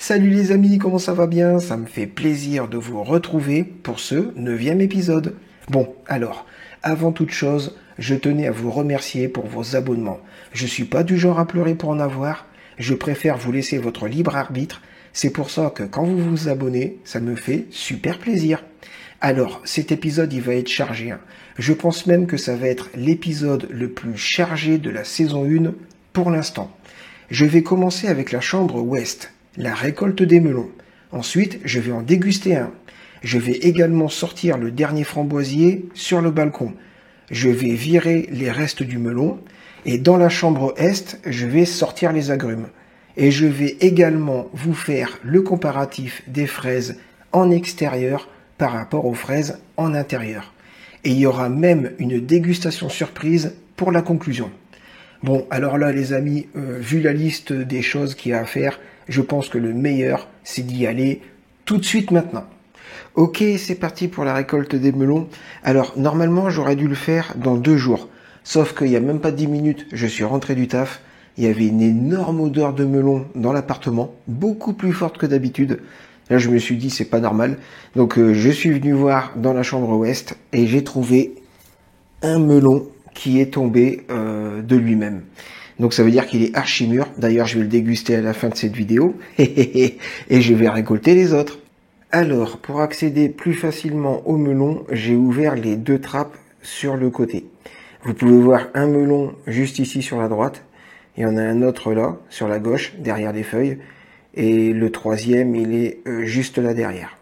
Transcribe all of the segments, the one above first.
Salut les amis, comment ça va bien? Ça me fait plaisir de vous retrouver pour ce 9e épisode. Bon, alors, avant toute chose, je tenais à vous remercier pour vos abonnements. Je suis pas du genre à pleurer pour en avoir, je préfère vous laisser votre libre arbitre. C'est pour ça que quand vous vous abonnez, ça me fait super plaisir. Alors, cet épisode, il va être chargé. Je pense même que ça va être l'épisode le plus chargé de la saison 1 pour l'instant. Je vais commencer avec la chambre ouest, la récolte des melons. Ensuite, je vais en déguster un. Je vais également sortir le dernier framboisier sur le balcon. Je vais virer les restes du melon. Et dans la chambre est, je vais sortir les agrumes. Et je vais également vous faire le comparatif des fraises en extérieur par rapport aux fraises en intérieur. Et il y aura même une dégustation surprise pour la conclusion. Bon, alors là les amis, vu la liste des choses qu'il y a à faire, je pense que le meilleur, c'est d'y aller tout de suite maintenant. Ok, c'est parti pour la récolte des melons. Alors, normalement, j'aurais dû le faire dans 2 jours. Sauf qu'il n'y a même pas 10 minutes, je suis rentré du taf. Il y avait une énorme odeur de melon dans l'appartement, beaucoup plus forte que d'habitude. Là, je me suis dit, c'est pas normal. Donc, je suis venu voir dans la chambre ouest et j'ai trouvé un melon qui est tombé de lui-même. Donc ça veut dire qu'il est archi mûr. D'ailleurs, je vais le déguster à la fin de cette vidéo. Et je vais récolter les autres. Alors, pour accéder plus facilement au melon, j'ai ouvert les 2 trappes sur le côté. Vous pouvez voir un melon juste ici sur la droite. Il y en a un autre là, sur la gauche, derrière les feuilles. Et le 3e, il est juste là derrière.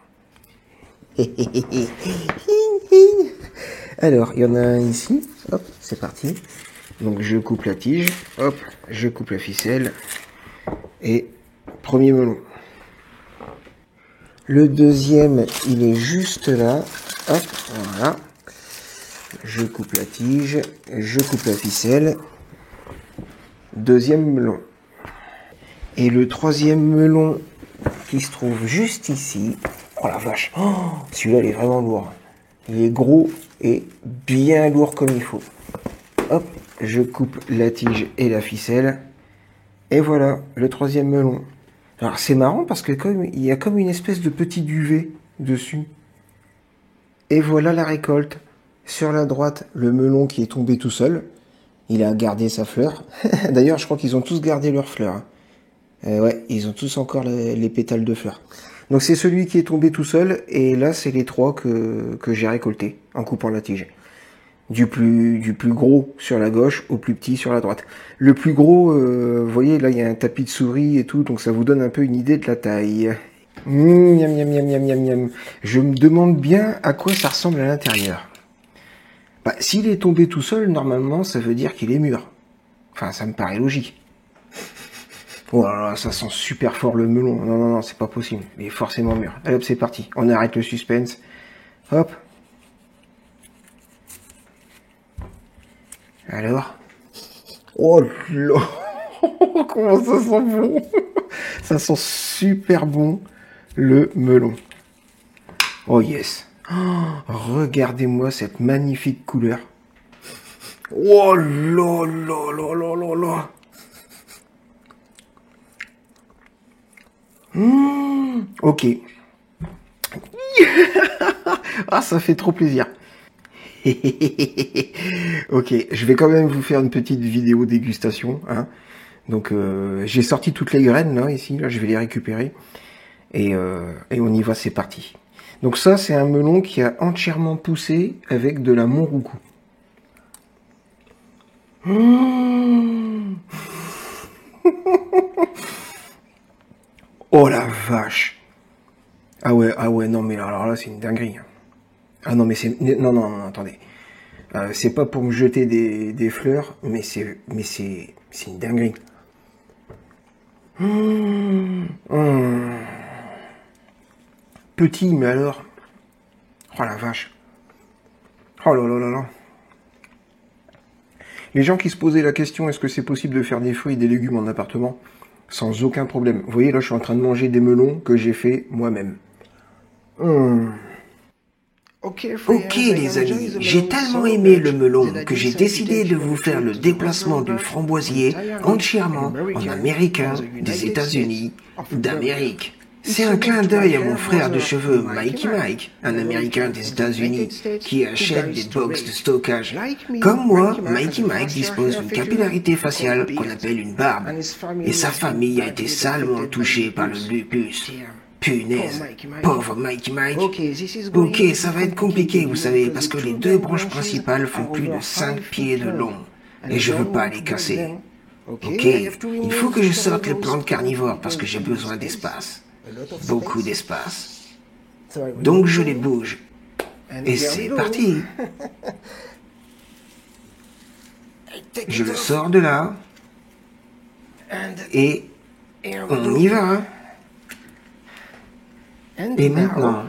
Alors, il y en a un ici. Hop, c'est parti. Donc, je coupe la tige. Hop, je coupe la ficelle. Et premier melon. Le 2e, il est juste là. Hop, voilà. Je coupe la tige. Je coupe la ficelle. 2e melon. Et le 3e melon qui se trouve juste ici. Oh la vache. Oh, celui-là, il est vraiment lourd. Il est gros et bien lourd comme il faut. Hop, je coupe la tige et la ficelle. Et voilà, le 3e melon. Alors c'est marrant parce que il y a comme une espèce de petit duvet dessus. Et voilà la récolte. Sur la droite, le melon qui est tombé tout seul. Il a gardé sa fleur. D'ailleurs, je crois qu'ils ont tous gardé leurs fleurs. Ouais, ils ont tous encore les pétales de fleurs. Donc c'est celui qui est tombé tout seul. Et là, c'est les 3 que j'ai récoltés en coupant la tige. Du plus gros sur la gauche au plus petit sur la droite. Le plus gros, vous voyez, là, il y a un tapis de souris et tout, donc ça vous donne un peu une idée de la taille. Miam, miam, miam, miam, miam, miam. Je me demande bien à quoi ça ressemble à l'intérieur. Bah, s'il est tombé tout seul, normalement, ça veut dire qu'il est mûr. Enfin, ça me paraît logique. Oh là là, ça sent super fort le melon. Non, non, non, c'est pas possible. Il est forcément mûr. Allez hop, c'est parti. On arrête le suspense. Hop. Alors, oh là, comment ça sent bon. Ça sent super bon, le melon. Oh yes. Oh, regardez-moi cette magnifique couleur. Oh là là là là là là. Ok. Ah, ça fait trop plaisir. Ok, je vais quand même vous faire une petite vidéo dégustation. Hein. Donc, j'ai sorti toutes les graines, là, ici. Là, je vais les récupérer. Et on y va, c'est parti. Donc ça, c'est un melon qui a entièrement poussé avec de la Monroucou. Oh la vache. Ah ouais, non, mais alors là, c'est une dinguerie. Ah non, mais c'est... Non, non, non, attendez. C'est pas pour me jeter des fleurs, mais c'est une dinguerie. Petit, mais alors... Oh la vache. Oh là là là là. Les gens qui se posaient la question, est-ce que c'est possible de faire des fruits et des légumes en appartement? Sans aucun problème. Vous voyez, là, je suis en train de manger des melons que j'ai fait moi-même. Ok les amis, j'ai tellement aimé le melon que j'ai décidé de vous faire le déplacement du framboisier entièrement en américain des États-Unis d'Amérique. C'est un clin d'œil à mon frère de cheveux Mikey Mike, un américain des États-Unis qui achète des box de stockage. Comme moi, Mikey Mike dispose d'une capillarité faciale qu'on appelle une barbe, et sa famille a été salement touchée par le lupus. Punaise, pauvre Mikey Mike. Ok, ça va être compliqué, vous savez, parce que les deux branches principales font plus de 5 pieds de long. Et je veux pas les casser. Ok, il faut que je sorte les plantes carnivores parce que j'ai besoin d'espace. Beaucoup d'espace. Donc je les bouge. Et c'est parti. Je le sors de là. Et on y va. Et maintenant,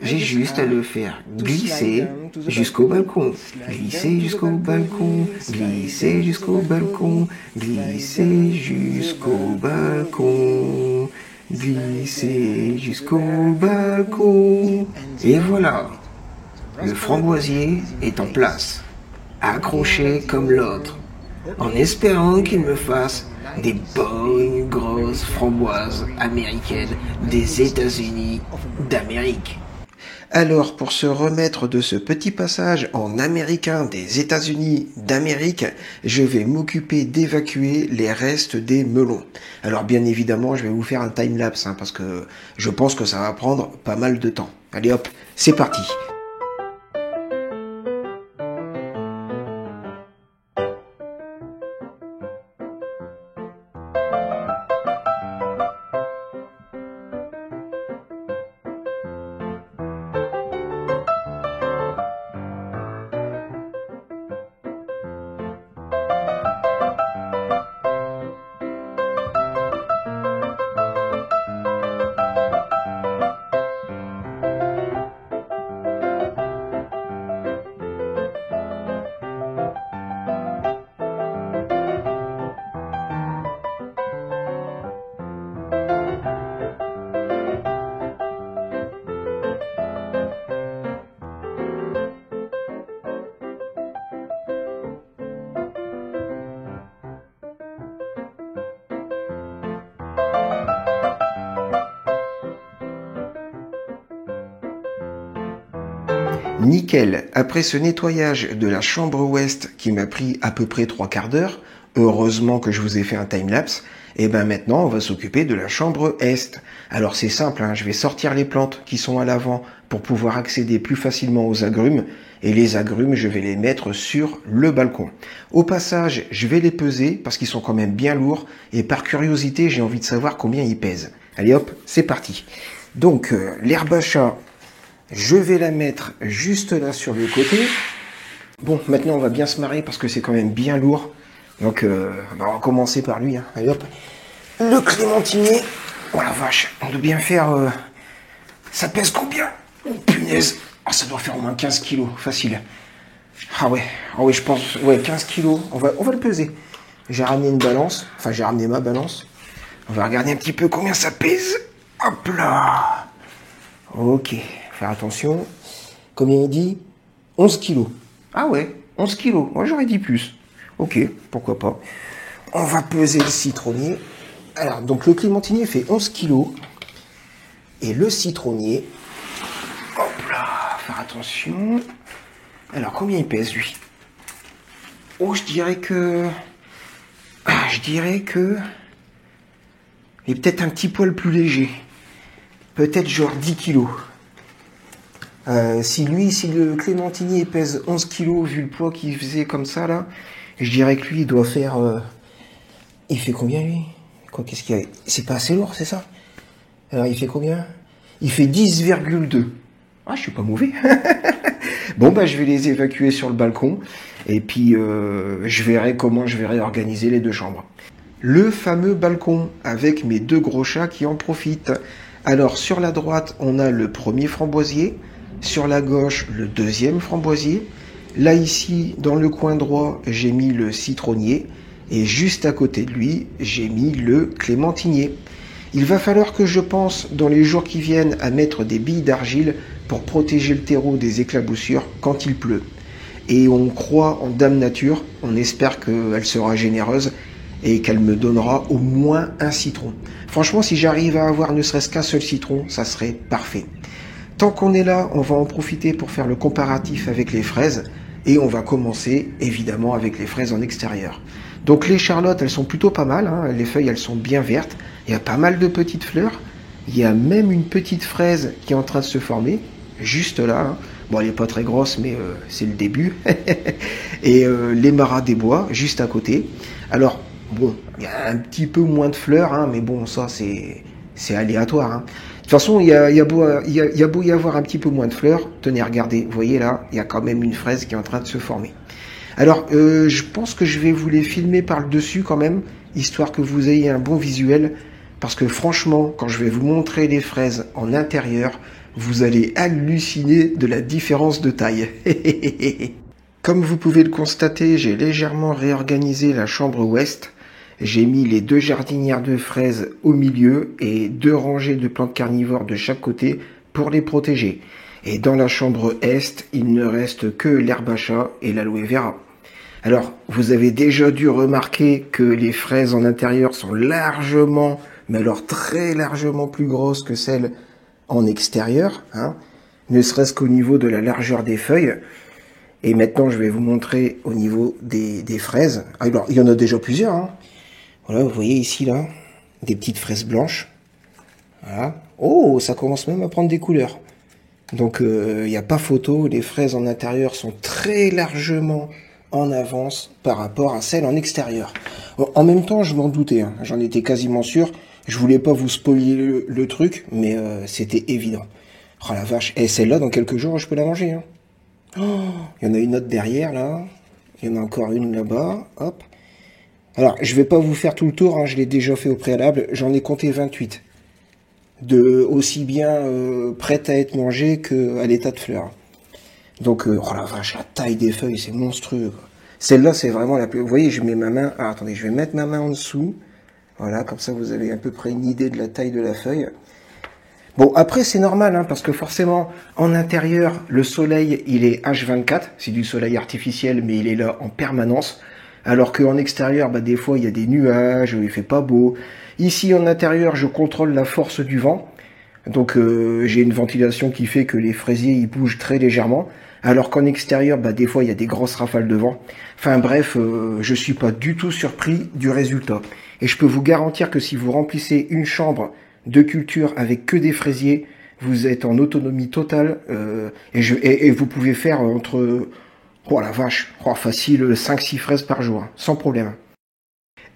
j'ai juste à le faire glisser jusqu'au balcon. Glisser jusqu'au balcon. Glisser jusqu'au balcon. Glisser jusqu'au balcon. Glisser jusqu'au balcon. Et voilà, le framboisier est en place, accroché comme l'autre, en espérant qu'il me fasse des bonnes grosses framboises américaines des États-Unis d'Amérique. Alors, pour se remettre de ce petit passage en américain des États-Unis d'Amérique, je vais m'occuper d'évacuer les restes des melons. Alors, bien évidemment, je vais vous faire un time-lapse, parce que je pense que ça va prendre pas mal de temps. Allez hop, c'est parti! Nickel, après ce nettoyage de la chambre ouest qui m'a pris à peu près 3 quarts d'heure, heureusement que je vous ai fait un time-lapse, et ben maintenant on va s'occuper de la chambre est. Alors c'est simple, je vais sortir les plantes qui sont à l'avant pour pouvoir accéder plus facilement aux agrumes, et les agrumes je vais les mettre sur le balcon. Au passage, je vais les peser parce qu'ils sont quand même bien lourds, et par curiosité j'ai envie de savoir combien ils pèsent. Allez hop, c'est parti. Donc l'herbe à chat, je vais la mettre juste là sur le côté. Bon, maintenant on va bien se marrer parce que c'est quand même bien lourd. Donc on va commencer par lui. Allez hop. Le clémentinier. Oh la vache, on doit bien faire... Ça pèse combien? Oh punaise. Ah, ça doit faire au moins 15 kilos, facile. Ah ouais, je pense... Ouais, 15 kilos. On va le peser. J'ai ramené une balance. Enfin, j'ai ramené ma balance. On va regarder un petit peu combien ça pèse. Hop là. Ok. Faire attention. Combien il dit? 11 kilos. Ah ouais, 11 kilos. Moi, j'aurais dit plus. Ok, pourquoi pas. On va peser le citronnier. Alors, donc le clémentinier fait 11 kilos. Et le citronnier... Hop là, faire attention. Alors, combien il pèse, lui? Oh, je dirais que... Il est peut-être un petit poil plus léger. Peut-être genre 10 kilos. Si le clémentinier pèse 11 kilos, vu le poids qu'il faisait comme ça, là, je dirais que lui, il doit faire... Il fait combien, lui? Quoi, qu'est-ce qu'il y a? C'est pas assez lourd, c'est ça? Alors, il fait combien? Il fait 10,2. Ah, je suis pas mauvais. Bon, bah, je vais les évacuer sur le balcon, et puis je verrai comment je vais réorganiser les deux chambres. Le fameux balcon, avec mes deux gros chats qui en profitent. Alors, sur la droite, on a le premier framboisier. Sur la gauche, le deuxième framboisier. Là, ici, dans le coin droit, j'ai mis le citronnier. Et juste à côté de lui, j'ai mis le clémentinier. Il va falloir que je pense, dans les jours qui viennent, à mettre des billes d'argile pour protéger le terreau des éclaboussures quand il pleut. Et on croit en Dame Nature, on espère qu'elle sera généreuse et qu'elle me donnera au moins un citron. Franchement, si j'arrive à avoir ne serait-ce qu'un seul citron, ça serait parfait. Tant qu'on est là, on va en profiter pour faire le comparatif avec les fraises. Et on va commencer évidemment avec les fraises en extérieur. Donc les charlottes, elles sont plutôt pas mal, hein. Les feuilles, elles sont bien vertes. Il y a pas mal de petites fleurs. Il y a même une petite fraise qui est en train de se former, juste là, hein. Bon, elle n'est pas très grosse, mais c'est le début. Et les maras des bois, juste à côté. Alors, bon, il y a un petit peu moins de fleurs, hein, mais bon, ça, c'est aléatoire, hein. De toute façon, il y a beau y avoir un petit peu moins de fleurs. Tenez, regardez, vous voyez là, il y a quand même une fraise qui est en train de se former. Alors, je pense que je vais vous les filmer par le dessus quand même, histoire que vous ayez un bon visuel. Parce que franchement, quand je vais vous montrer les fraises en intérieur, vous allez halluciner de la différence de taille. Comme vous pouvez le constater, j'ai légèrement réorganisé la chambre ouest. J'ai mis les 2 jardinières de fraises au milieu et 2 rangées de plantes carnivores de chaque côté pour les protéger. Et dans la chambre est, il ne reste que l'herbe à chat et l'aloe vera. Alors, vous avez déjà dû remarquer que les fraises en intérieur sont largement, mais alors très largement plus grosses que celles en extérieur, hein, ne serait-ce qu'au niveau de la largeur des feuilles. Et maintenant, je vais vous montrer au niveau des fraises. Alors, il y en a déjà plusieurs, hein. Voilà, vous voyez ici, là, des petites fraises blanches. Voilà. Oh, ça commence même à prendre des couleurs. Donc, il n'y a pas photo. Les fraises en intérieur sont très largement en avance par rapport à celles en extérieur. Bon, en même temps, je m'en doutais, hein. J'en étais quasiment sûr. Je voulais pas vous spoiler le truc, mais c'était évident. Oh la vache. Et celle-là, dans quelques jours, je peux la manger, hein. Oh, il y en a une autre derrière, là. Il y en a encore une là-bas. Hop. Alors, je vais pas vous faire tout le tour, hein, je l'ai déjà fait au préalable, j'en ai compté 28. Aussi bien prêtes à être mangées qu'à l'état de fleurs. Donc, oh la vache, la taille des feuilles, c'est monstrueux, quoi. Celle-là, c'est vraiment la plus... Vous voyez, je mets ma main... Ah, attendez, je vais mettre ma main en dessous. Voilà, comme ça, vous avez à peu près une idée de la taille de la feuille. Bon, après, c'est normal, hein, parce que forcément, en intérieur, le soleil, il est H24. C'est du soleil artificiel, mais il est là en permanence. Alors qu'en extérieur, bah, des fois, il y a des nuages, il fait pas beau. Ici, en intérieur, je contrôle la force du vent. Donc, j'ai une ventilation qui fait que les fraisiers, ils bougent très légèrement. Alors qu'en extérieur, bah, des fois, il y a des grosses rafales de vent. Enfin, bref, je suis pas du tout surpris du résultat. Et je peux vous garantir que si vous remplissez une chambre de culture avec que des fraisiers, vous êtes en autonomie totale. Et vous pouvez faire entre... Oh la vache, oh, facile 5-6 fraises par jour, sans problème.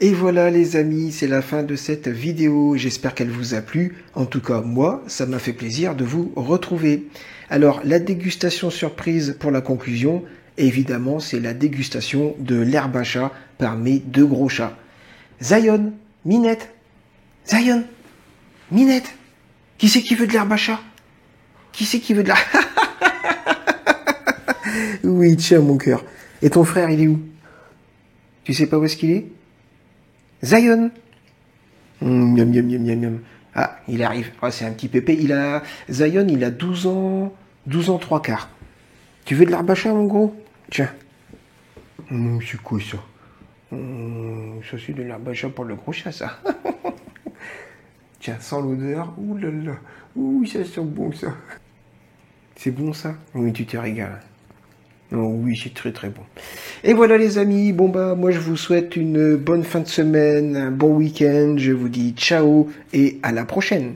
Et voilà les amis, c'est la fin de cette vidéo, j'espère qu'elle vous a plu. En tout cas, moi, ça m'a fait plaisir de vous retrouver. Alors, la dégustation surprise pour la conclusion, évidemment, c'est la dégustation de l'herbe à chat par mes 2 gros chats. Zion, Minette, Zion, Minette, qui c'est qui veut de l'herbe à chat? Qui c'est qui veut de la... Oui, tiens, mon cœur. Et ton frère, il est où? Tu sais pas où est-ce qu'il est? Zion. Miam, miam, miam, miam, miam. Ah, il arrive. Oh, c'est un petit pépé. Zion, il a 12 ans... 12 ans 3 quarts. Tu veux de l'herbe à chat, mon gros? Tiens. C'est quoi ça? Ça, c'est de l'herbe à chat pour le gros chat, ça. Tiens, sans l'odeur. Ouh là là. Ouh, ça sent bon, ça. C'est bon, ça? Oui, tu te régales. Oh oui, c'est très très bon. Et voilà les amis, bon bah moi je vous souhaite une bonne fin de semaine, un bon week-end, je vous dis ciao et à la prochaine.